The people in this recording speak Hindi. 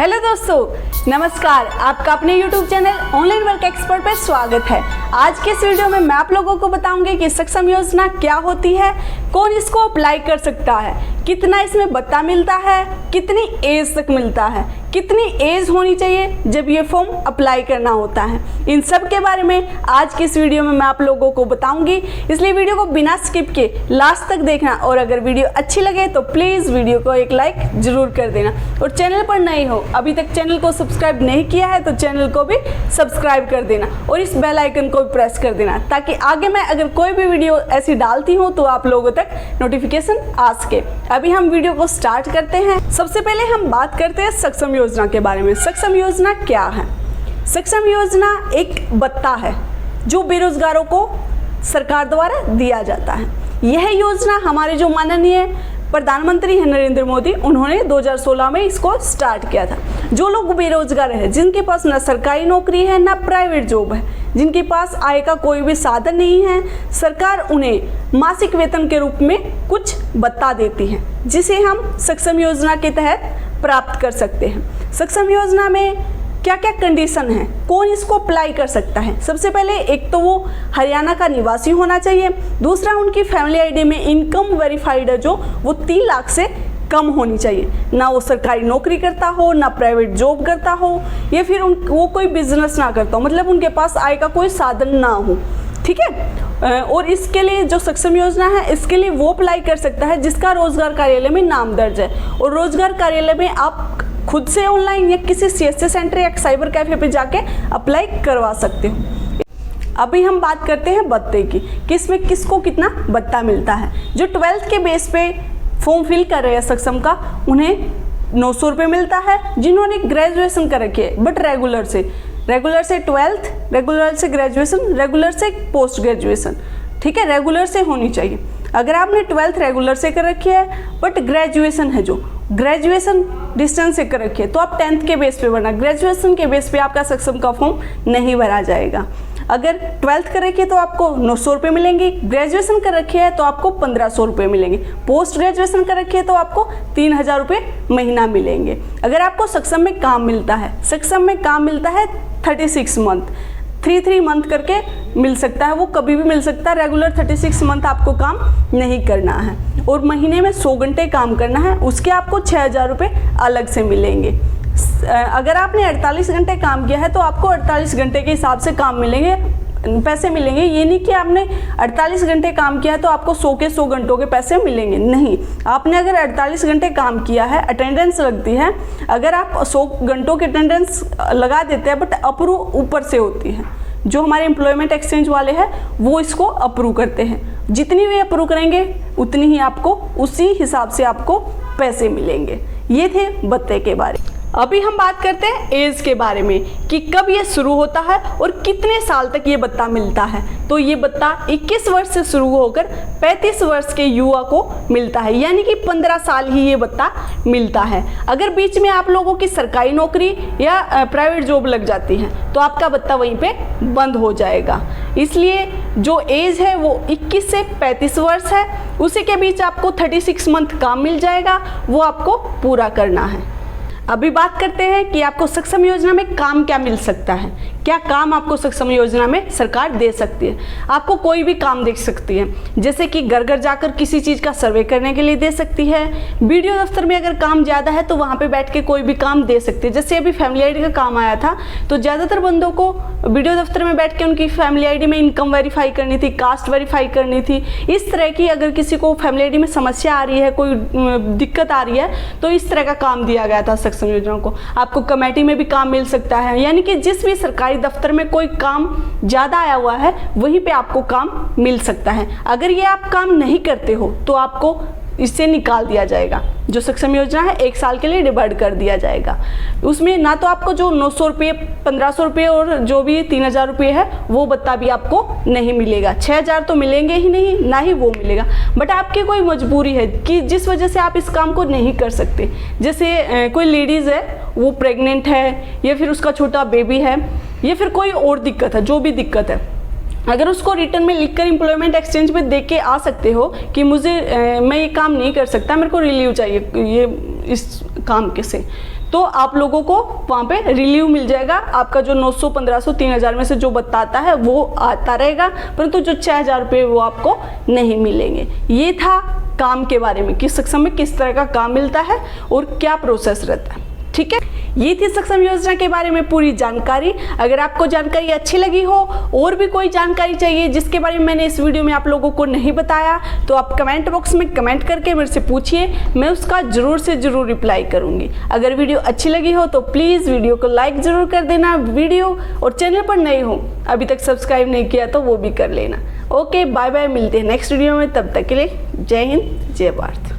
हेलो दोस्तों, नमस्कार। आपका अपने YouTube channel online work expert पर स्वागत है। आज के इस वीडियो में मैं आप लोगों को बताऊंगी कि सक्षम योजना क्या होती है, कौन इसको अप्लाई कर सकता है, कितना इसमें भत्ता मिलता है, कितनी एज तक मिलता है, कितनी एज होनी चाहिए जब ये फॉर्म अप्लाई करना होता है। इन सब के बारे में आज की इस वीडियो में मैं आप लोगों को बताऊंगी, इसलिए वीडियो को बिना स्किप के लास्ट तक देखना। और अगर वीडियो अच्छी लगे तो प्लीज़ वीडियो को एक लाइक जरूर कर देना। और चैनल पर नए हो, अभी तक चैनल को सब्सक्राइब नहीं किया है तो चैनल को भी सब्सक्राइब कर देना और इस बेल आइकन को भी प्रेस कर देना, ताकि आगे मैं अगर कोई भी वीडियो ऐसी डालती हूँ तो आप लोगों तक नोटिफिकेशन आ सके। अभी हम वीडियो को स्टार्ट करते हैं। सबसे पहले हम बात करते हैं सक्षम योजना के बारे में। सक्षम योजना क्या है? सक्षम योजना एक भत्ता है जो बेरोजगारों को सरकार द्वारा दिया जाता है। यह योजना हमारे जो माननीय प्रधानमंत्री हैं नरेंद्र मोदी, उन्होंने 2016 में इसको स्टार्ट किया था। जो लोग बेरोजगार हैं, जिनके पास ना सरकारी नौकरी है ना प्राइवेट जॉब है, जिनके पास आय का कोई भी साधन नहीं है, सरकार उन्हें मासिक वेतन के रूप में कुछ भत्ता देती है, जिसे हम सक्षम योजना के तहत प्राप्त कर सकते हैं। सक्षम योजना में क्या क्या कंडीशन है, कौन इसको अप्लाई कर सकता है? सबसे पहले एक तो वो हरियाणा का निवासी होना चाहिए। दूसरा, उनकी फैमिली आईडी में इनकम वेरीफाइड है जो वो 3 लाख से कम होनी चाहिए। ना वो सरकारी नौकरी करता हो, ना प्राइवेट जॉब करता हो, या फिर वो कोई बिजनेस ना करता हो, मतलब उनके पास आय का कोई साधन ना हो। ठीक है। और इसके लिए जो सक्षम योजना है, इसके लिए वो अप्लाई कर सकता है जिसका रोजगार कार्यालय में नाम दर्ज है। और रोजगार कार्यालय में आप खुद से ऑनलाइन या किसी CSC सेंटर या साइबर कैफे पे जाके अप्लाई करवा सकते हो। अभी हम बात करते हैं भत्ते की, कि इसमें किसको कितना भत्ता मिलता है। जो 12th के बेस पे फॉर्म फिल कर रहे हैं सक्षम का, उन्हें 900 रुपये मिलता है। जिन्होंने ग्रेजुएशन कर रखी है बट रेगुलर से 12th, रेगुलर से ग्रेजुएशन, रेगुलर से पोस्ट ग्रेजुएशन, ठीक है, रेगुलर से होनी चाहिए। अगर आपने 12th रेगुलर से कर रखी है बट ग्रेजुएशन है, जो ग्रेजुएशन डिस्टेंस से कर रखी है, तो आप 10th के बेस पे भरना। ग्रेजुएशन के बेस पे आपका सक्षम का फॉर्म नहीं भरा जाएगा। अगर 12th कर रखी है तो आपको 900 रुपये मिलेंगे, ग्रेजुएशन कर रखी है तो आपको 1500 रुपये मिलेंगे, पोस्ट ग्रेजुएशन कर रखी है तो आपको 3000 रुपये महीना मिलेंगे। अगर आपको सक्षम में काम मिलता है, सक्षम में काम मिलता है 36 मंथ, 3 मंथ करके मिल सकता है, वो कभी भी मिल सकता है। रेगुलर 36 मंथ आपको काम नहीं करना है और महीने में 100 घंटे काम करना है, उसके आपको 6000 रुपये अलग से मिलेंगे। अगर आपने 48 घंटे काम किया है तो आपको 48 घंटे के हिसाब से काम मिलेंगे, पैसे मिलेंगे। ये नहीं कि आपने 48 घंटे काम किया है तो आपको 100 के 100 घंटों के पैसे मिलेंगे, नहीं। आपने अगर 48 घंटे काम किया है, अटेंडेंस लगती है, अगर आप 100 घंटों की अटेंडेंस लगा देते हैं बट अप्रूव ऊपर से होती है, जो हमारे एम्प्लॉयमेंट एक्सचेंज वाले हैं वो इसको अप्रूव करते हैं। जितनी भी अप्रूव करेंगे उतनी ही आपको, उसी हिसाब से आपको पैसे मिलेंगे। ये थे भत्ते के बारे में। अभी हम बात करते हैं एज के बारे में, कि कब ये शुरू होता है और कितने साल तक ये भत्ता मिलता है। तो ये भत्ता 21 वर्ष से शुरू होकर 35 वर्ष के युवा को मिलता है, यानी कि 15 साल ही ये भत्ता मिलता है। अगर बीच में आप लोगों की सरकारी नौकरी या प्राइवेट जॉब लग जाती है तो आपका भत्ता वहीं पे बंद हो जाएगा। इसलिए जो एज है वो 21 से 35 वर्ष है, उसी के बीच आपको 36 मंथ काम मिल जाएगा, वो आपको पूरा करना है। अभी बात करते हैं कि आपको सक्षम योजना में काम क्या मिल सकता है, क्या काम आपको सक्षम योजना में सरकार दे सकती है। आपको कोई भी काम दे सकती है, जैसे कि घर घर जाकर किसी चीज़ का सर्वे करने के लिए दे सकती है। वीडियो दफ्तर में अगर काम ज़्यादा है तो वहाँ पे बैठ के कोई भी काम दे सकती है। जैसे अभी फैमिली आईडी का काम आया था तो ज़्यादातर बंदों को वीडियो दफ्तर में बैठ के उनकी फैमिली आईडी में इनकम वेरीफाई करनी थी, कास्ट वेरीफाई करनी थी। इस तरह की अगर किसी को फैमिली आईडी में समस्या आ रही है, कोई दिक्कत आ रही है, तो इस तरह का काम दिया गया था सक्षम योजना को। आपको कमेटी में भी काम मिल सकता है, यानी कि जिस भी सरकारी दफ्तर में कोई काम ज़्यादा आया हुआ है वहीं पे आपको काम मिल सकता है। अगर ये आप काम नहीं करते हो तो आपको इससे निकाल दिया जाएगा। जो सक्षम योजना है 1 साल के लिए डिवाइड कर दिया जाएगा। उसमें ना तो आपको जो 900 रुपये, 1500 रुपये और जो भी 3000 रुपये है वो भत्ता भी आपको नहीं मिलेगा। 6000 तो मिलेंगे ही नहीं, ना ही वो मिलेगा। बट आपकी कोई मजबूरी है कि जिस वजह से आप इस काम को नहीं कर सकते, जैसे कोई लेडीज़ है वो प्रेग्नेंट है, या फिर उसका छोटा बेबी है, या फिर कोई और दिक्कत है, जो भी दिक्कत है, अगर उसको रिटर्न में लिखकर एम्प्लॉयमेंट एक्सचेंज में दे के आ सकते हो कि मुझे मैं ये काम नहीं कर सकता, मेरे को रिलीव चाहिए ये इस काम के से, तो आप लोगों को वहाँ पे रिलीव मिल जाएगा। आपका जो 900, 1500, 3000 में से जो बताता है वो आता रहेगा, परंतु जो 6000 रुपये वो आपको नहीं मिलेंगे। ये था काम के बारे में कि सक्षम में किस तरह का काम मिलता है और क्या प्रोसेस रहता है। ठीक है, ये थी सक्षम योजना के बारे में पूरी जानकारी। अगर आपको जानकारी अच्छी लगी हो और भी कोई जानकारी चाहिए जिसके बारे में मैंने इस वीडियो में आप लोगों को नहीं बताया, तो आप कमेंट बॉक्स में कमेंट करके मेरे से पूछिए, मैं उसका ज़रूर से ज़रूर रिप्लाई करूँगी। अगर वीडियो अच्छी लगी हो तो प्लीज़ वीडियो को लाइक ज़रूर कर देना। वीडियो और चैनल पर नए हो, अभी तक सब्सक्राइब नहीं किया तो वो भी कर लेना। ओके, बाय बाय, मिलते हैं नेक्स्ट वीडियो में। तब तक के लिए जय हिंद, जय भारत।